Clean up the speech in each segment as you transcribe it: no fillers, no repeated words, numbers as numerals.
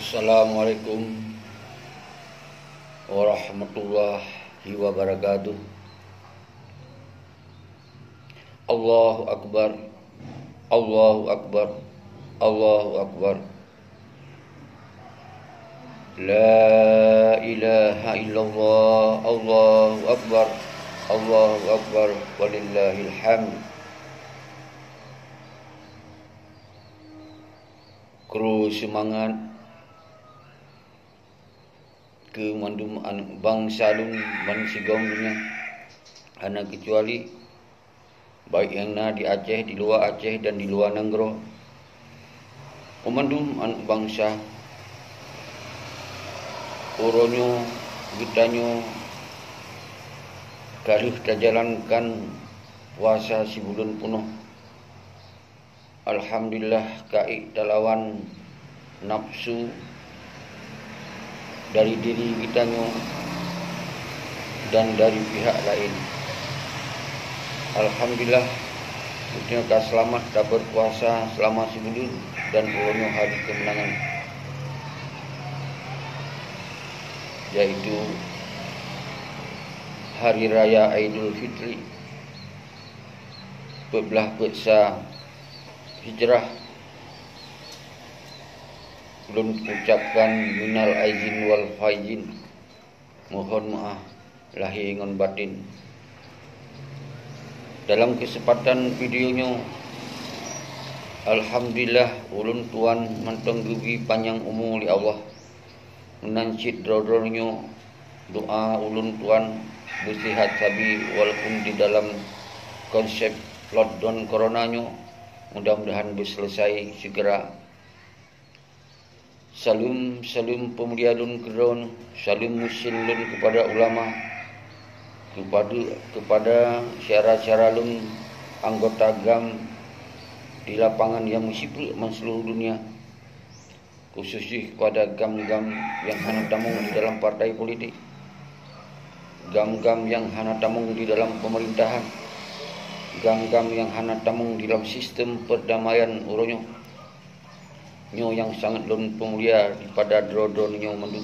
Assalamualaikum warahmatullahi wabarakatuh. Allahu Akbar, Allahu Akbar, Allahu Akbar. La ilaha illallah, Allahu Akbar, Allahu Akbar, walillahil hamd. Kru semangat ke mandum bangsa lun man sigong dunia hana kecuali baik yang na di Aceh, di luar Aceh dan di luar Nanggro. Pemandum anak bangsa uronyo gitanyo kaluh terjalankan puasa si bulan penuh. Alhamdulillah kai talawan nafsu dari diri kita dan dari pihak lain. Alhamdulillah kita selamat dapat berpuasa selama sebulan dan ulunnya hari kemenangan, yaitu Hari Raya Aidul Fitri, bebelah beksa hijrah. Ulun ucapkan minal aizin wal faizin, mohon maaf lahir ngon batin. Dalam kesempatan videonya, alhamdulillah ulun tuan mantong gugi panjang umur li Allah. Menancit drodronyo doa ulun tuan bersihat sabi walaupun di dalam konsep lockdown coronanyo, mudah-mudahan berselesai segera. Salam pemulia lun keron, salam musil lun kepada ulama, kepada syara-syara lun anggota GAM di lapangan yang musibul seluruh dunia, khususnya kepada GAM-GAM yang hana tamung di dalam partai politik, GAM-GAM yang hana tamung di dalam pemerintahan, GAM-GAM yang hana tamung di dalam sistem perdamaian uronyo. Nyo yang sangat lun pemulia daripada drodon nyo mendu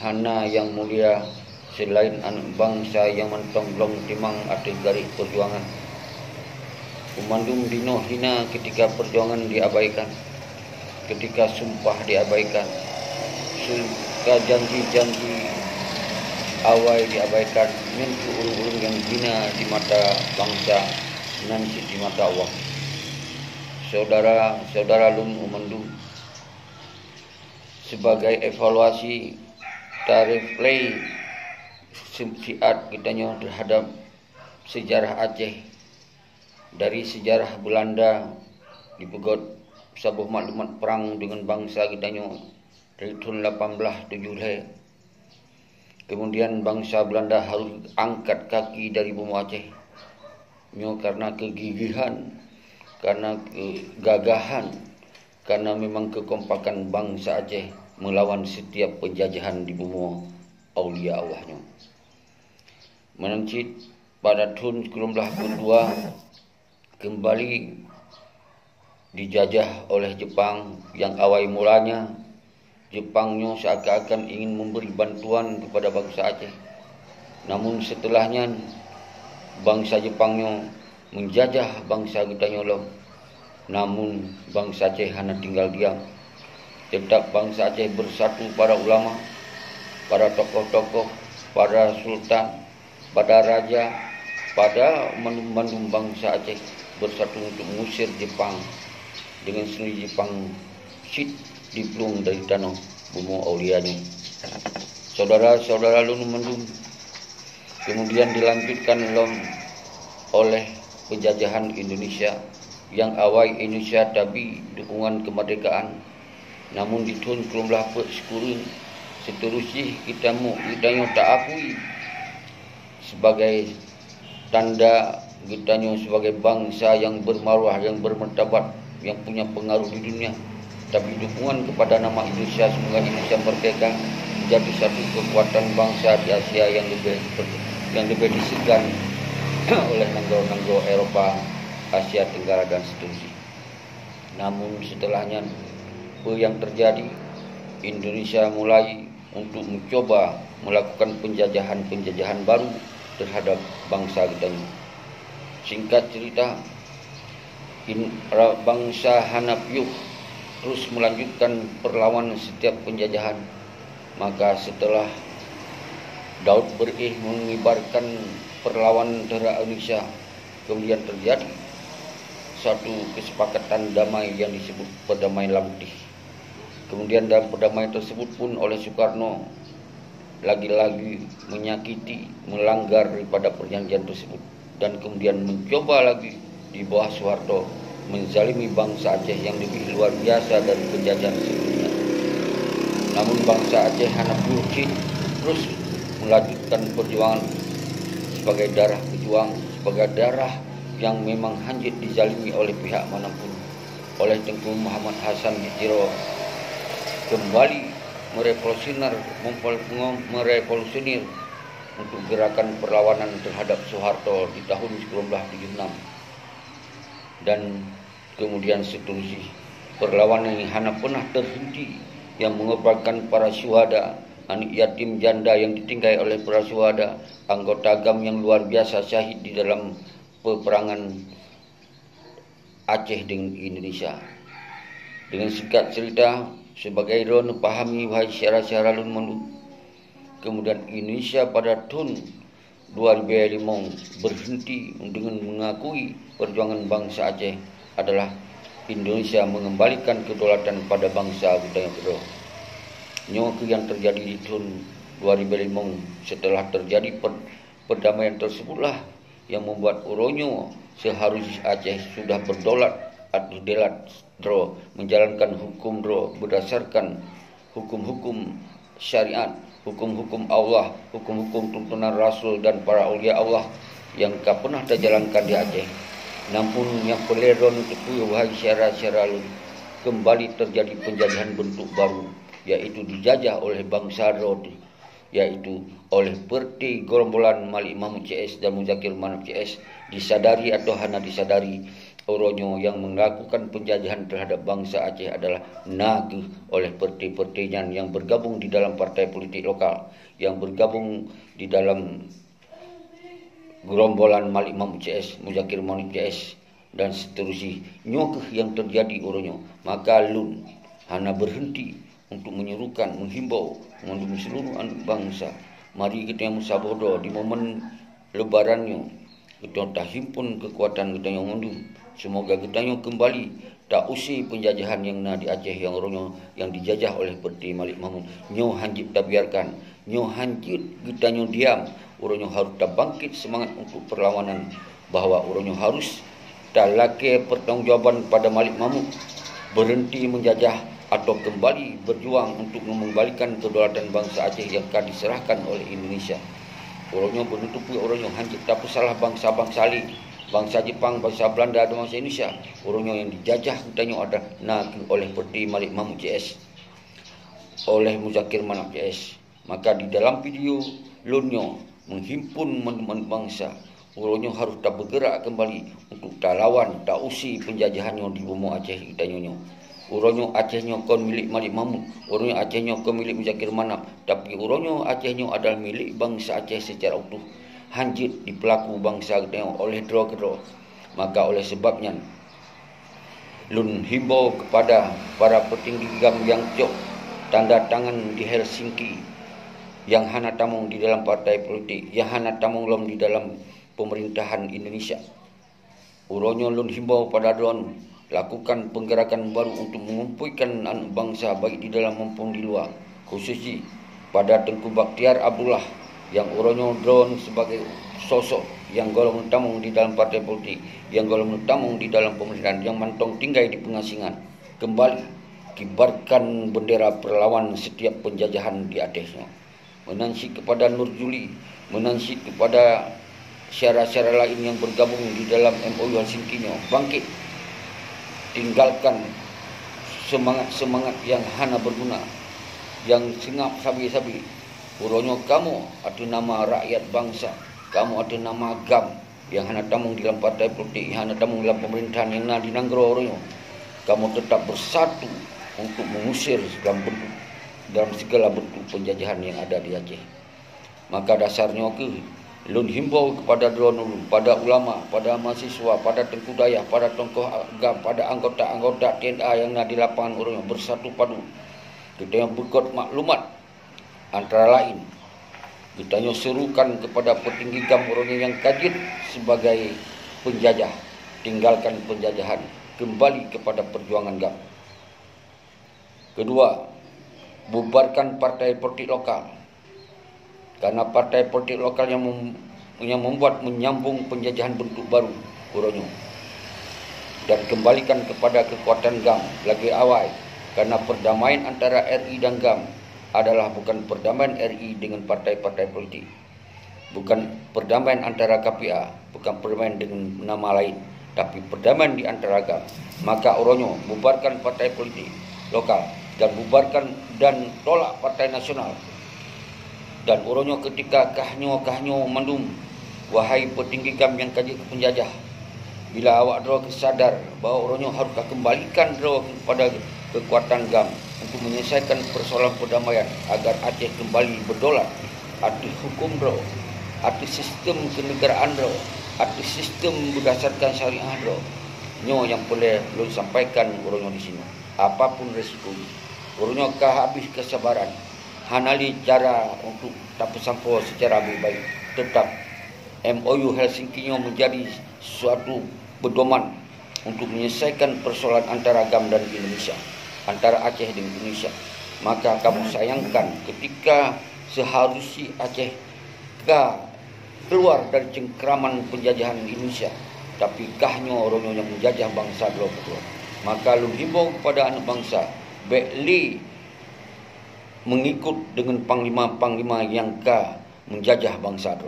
hana yang mulia selain anak bangsa yang mentong long timang atas garis perjuangan. Umandum dino hina ketika perjuangan diabaikan, ketika sumpah diabaikan, ketika janji-janji awal diabaikan, mentu urung-urung yang hina di mata bangsa nanti di mata Allah. Saudara-saudara lun umandu, sebagai evaluasi tarif play siat kitanya terhadap sejarah Aceh, dari sejarah Belanda dipegot sabuh maklumat perang dengan bangsa kitanya dari tahun 1870. Kemudian bangsa Belanda harus angkat kaki dari bumi Aceh nyo karena kegigihan, karena kegagahan, karena memang kekompakan bangsa Aceh melawan setiap penjajahan di bumi aulia Allahnya. Menancit pada tahun 1942 kembali dijajah oleh Jepang, yang awal mulanya Jepangnya seakan-akan ingin memberi bantuan kepada bangsa Aceh. Namun setelahnya bangsa Jepangnya menjajah bangsa kitanya loh. Namun bangsa Aceh hanya tinggal diam. Tetap bangsa Aceh bersatu, para ulama, para tokoh-tokoh, para sultan, pada raja, pada mandum bangsa Aceh bersatu untuk mengusir Jepang dengan sendiri. Jepang sit diplung dari tanah bumi aulianya. Saudara-saudara lun mandum, kemudian dilanjutkan oleh penjajahan Indonesia, yang awal Indonesia tapi dukungan kemerdekaan. Namun di tahun 1910 seterusnya kita tak akui sebagai tanda kitanya sebagai bangsa yang bermaruah, yang bermartabat, yang punya pengaruh di dunia. Tapi dukungan kepada nama Indonesia, semoga Indonesia merdeka, menjadi satu kekuatan bangsa di Asia yang lebih disegani oleh negara-negara Eropa, Asia Tenggara dan seterusnya. Namun setelahnya apa yang terjadi? Indonesia mulai untuk mencoba melakukan penjajahan baru terhadap bangsa kita. Singkat cerita, bangsa Hanafiuh terus melanjutkan perlawanan setiap penjajahan. Maka setelah Daud Berih mengibarkan perlawanan terhadap Indonesia, kemudian terjadi satu kesepakatan damai yang disebut Perdamaian Lamutih. Kemudian dalam perdamaian tersebut pun oleh Soekarno lagi-lagi menyakiti, melanggar daripada perjanjian tersebut, dan kemudian mencoba lagi di bawah Soeharto menzalimi bangsa Aceh yang lebih luar biasa dari penjajahan sebelumnya. Namun bangsa Aceh Hanafiuh terus melanjutkan perjuangan sebagai darah pejuang, sebagai darah yang memang hanyut dizalimi oleh pihak manapun. Oleh Tengku Muhammad Hasan Hijro kembali merevolusioner untuk gerakan perlawanan terhadap Soeharto di tahun 1976, dan kemudian seterusnya perlawanan yang hana pernah terhenti, yang mengorbankan para syuhada, anak yatim janda yang ditinggal oleh para syuhada, anggota GAM yang luar biasa syahid di dalam peperangan Aceh dengan Indonesia. Dengan singkat cerita, sebagai Ron pahami wahai syara-syara lun mendu, kemudian Indonesia pada tahun 2005 berhenti dengan mengakui perjuangan bangsa Aceh adalah Indonesia mengembalikan kedaulatan pada bangsa budaya kedua. Nyoke yang terjadi di tahun 2005 setelah terjadi perdamaian tersebutlah yang membuat Uronyo seharusnya Aceh sudah berdaulat atau delat dro, menjalankan hukum dro berdasarkan hukum-hukum syariat, hukum-hukum Allah, hukum-hukum tuntunan Rasul dan para aulia Allah yang tak pernah terjalankan di Aceh. Namun yang peleron itu wahai syara-syara lun, kembali terjadi penjajahan bentuk baru, yaitu dijajah oleh bangsa Rod, yaitu oleh Perti Gerombolan Malik Mahmud CS dan Muzakir Manaf CS. Disadari atau hana disadari, Oronyo yang melakukan penjajahan terhadap bangsa Aceh adalah naguh oleh perti-pertinya yang bergabung di dalam partai politik lokal, yang bergabung di dalam Gerombolan Malik Mahmud CS, Muzakir Manaf CS, dan seterusnya. Nyokeh yang terjadi Oronyo, maka lun hana berhenti untuk menyerukan, menghimbau, mengundang seluruh anak bangsa, mari kita yang musabodo di momen lebarannya, kita tak himpun kekuatan kita yang mengundang. Semoga kita yang kembali tak usai penjajahan yang di Aceh yang Oronyo yang dijajah oleh Perti Malik Mahmud. Nyo hanjit tak biarkan, nyo hanjit kita nyo diam. Oronyo harus tak bangkit semangat untuk perlawanan, bahwa Oronyo harus tak laki pertanggungjawaban pada Malik Mahmud, berhenti menjajah atau kembali berjuang untuk mengembalikan kedaulatan bangsa Aceh yang akan diserahkan oleh Indonesia. Oronyo menutupi Oronyo hanjit tak salah bangsa-bangsa lain, bangsa Jepang, bangsa Belanda dan bangsa Indonesia. Oronyo yang dijajah katanya ada oleh Perti Malik Mahmud CS, oleh Muzakir Manaf CS. Maka di dalam video Lunyo menghimpun teman-teman bangsa, Oronyo harus tak bergerak kembali untuk tak lawan, tak usi penjajahannya di bumi Aceh kita nyonya. Oronyo Acehnya kon milik Malik Mahmud, Oronyo Acehnya kon milik Muzakir Manaf, tapi Oronyo Acehnya adalah milik bangsa Aceh secara utuh, hanjit di pelaku bangsa kita oleh dro-dro. Maka oleh sebabnya lun himbau kepada para petinggi GAM yang cok tanda tangan di Helsinki, yang hana tamung di dalam partai politik, yang hana tamung lom di dalam pemerintahan Indonesia. Oronyo lun himbau pada don lakukan penggerakan baru untuk mengumpulkan anak bangsa baik di dalam maupun di luar, khususnya pada Tengku Bakhtiar Abdullah yang Oronyo drone sebagai sosok yang golongan tamung di dalam partai politik, yang golongan tamung di dalam pemerintahan, yang mantong tinggal di pengasingan, kembali kibarkan bendera perlawan setiap penjajahan di Acehnya. Menansi kepada Nur Juli, menansi kepada syara-syara lain yang bergabung di dalam MOU Helsinki-nya, bangkit, tinggalkan semangat-semangat yang hana berguna, yang sengap sabi-sabi. Oronyo kamu ada nama rakyat bangsa, kamu ada nama GAM yang hana tamung dalam partai politik, yang hana tamung dalam pemerintahan yang dinanggro Oronyo. Kamu tetap bersatu untuk mengusir segala bentuk dalam segala bentuk penjajahan yang ada di Aceh. Maka dasarnya lun himbau kepada dulur, pada ulama, pada mahasiswa, pada tengku dayah, pada tokoh agam, pada anggota-anggota TNA yang ada di lapangan orangnya bersatu padu. Kita yang berkot maklumat antara lain kita serukan kepada petinggi GAM orangnya yang kajit sebagai penjajah, tinggalkan penjajahan, kembali kepada perjuangan GAM. Kedua, bubarkan partai politik lokal. Karena partai politik lokal yang membuat menyambung penjajahan bentuk baru orangnya. Dan kembalikan kepada kekuatan GAM lagi awal. Karena perdamaian antara RI dan GAM adalah bukan perdamaian RI dengan partai-partai politik. Bukan perdamaian antara KPA, bukan perdamaian dengan nama lain, tapi perdamaian di antara GAM. Maka orangnya bubarkan partai politik lokal dan bubarkan dan tolak partai nasional. Dan orangnya ketika kahnyo mandum, wahai petinggi GAM yang kaji ke penjajah, bila awak draw kesadar bahawa orangnya harus kembalikan draw kepada kekuatan GAM untuk menyelesaikan persoalan perdamaian agar Aceh kembali berdaulat atas hukum draw, atas sistem kenegaraan draw, atas sistem berdasarkan syariah draw. Nyo yang boleh belum sampaikan orangnya di sini. Apapun resiko, orangnya habis kesabaran. Hanali cara untuk tak sampo secara lebih baik. Tetap MOU Helsinki menjadi suatu pedoman untuk menyelesaikan persoalan antara GAM dan Indonesia, antara Aceh dan Indonesia. Maka kamu sayangkan ketika seharusnya Aceh keluar dari cengkraman penjajahan Indonesia, tapi kahnya orangnya yang menjajah bangsa dua kedua. Maka lu himbau kepada anak bangsa, baiklah mengikut dengan panglima-panglima yang menjajah bangsa itu.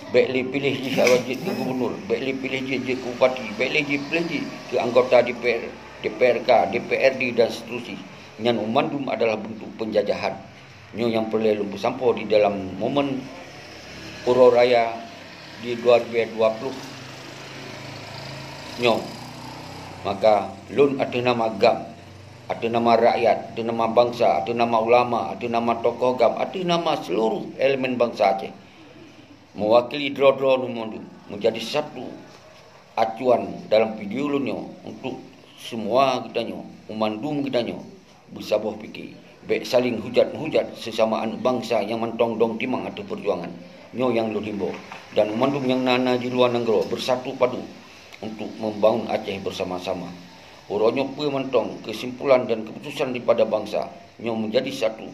Baiklah pilih je wajib ke gubernur, baiklah pilih je ke bupati, baiklah je pilih je ke anggota DPR, DPRK, DPRD dan seterusnya. Yang memandum adalah bentuk penjajahan. Nyo yang perlu lumpuh sampo di dalam momen Puro Raya di 2020. Nyo. Maka lun ada nama GAM, ada nama rakyat, ada nama bangsa, ada nama ulama, ada nama tokoh GAM, ada nama seluruh elemen bangsa Aceh. Mewakili draw-draw numundu menjadi satu acuan dalam video lunyo untuk semua kitanya, memandum kitanya bersabar fikir, baik saling hujat-hujat sesama anak bangsa yang mentong-dong timang atau perjuangan. Nyo yang lu himbau dan memandum yang nana di luar negara bersatu padu untuk membangun Aceh bersama-sama. Orangnya mentong kesimpulan dan keputusan daripada bangsa yang menjadi satu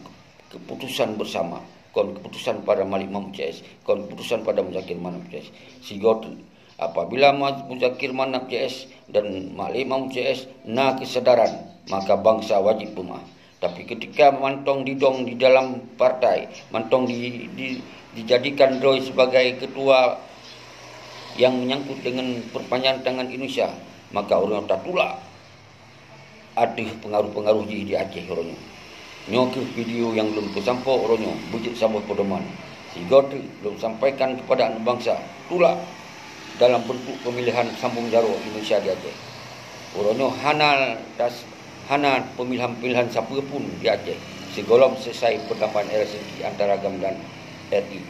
keputusan bersama. Kon keputusan pada Malik Mahmud CS, kon keputusan pada Muzakir Manap CS. Sehingga apabila Muzakir Manap CS dan Malik Mahmud CS kesadaran, maka bangsa wajib bermaaf. Tapi ketika mantong didong di dalam partai, mantong dijadikan Roy sebagai ketua yang menyangkut dengan perpanjangan tangan Indonesia, maka orang tak tulak ada pengaruh-pengaruh di Aceh orangnya. Nyokir video yang belum tersampai orangnya bujuk sabah pedoman. Sehingga belum sampaikan kepada anak bangsa tulak dalam bentuk pemilihan sambung jaro Indonesia di Aceh. Orangnya hana pemilihan-pemilihan siapa pun di Aceh sebelum selesai pertambahan Helsinki antara GAM dan RI.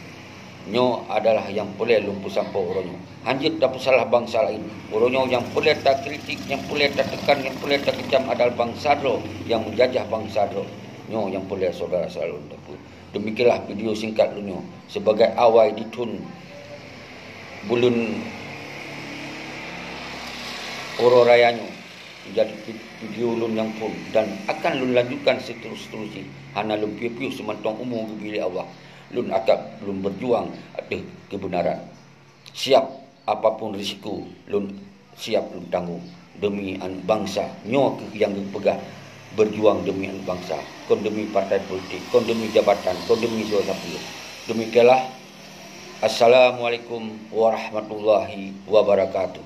Nyo adalah yang boleh lumpuh sampai orangnya. Hanjit tak salah bangsa lain. Orangnya yang boleh tak kritik, yang boleh tak tekan, yang boleh tak kecam adalah bangsa do yang menjajah bangsa do. Nyo yang boleh saudara selalu tahu. Demikianlah video singkat lunyo sebagai awal ditun bulan Puro Rayanya menjadi video lun yang pun dan akan lun lanjutkan seterusnya. Hana lun piu-piu semantong umum bila Allah. Lun akan belum berjuang ada kebenaran. Siap apapun risiko, lun siap lun tanggung demi anak bangsa. Nyo yang pegang berjuang demi anak bangsa, kon demi partai politik, kon demi jabatan, kon demi sesuatu. Demikianlah. Assalamualaikum warahmatullahi wabarakatuh.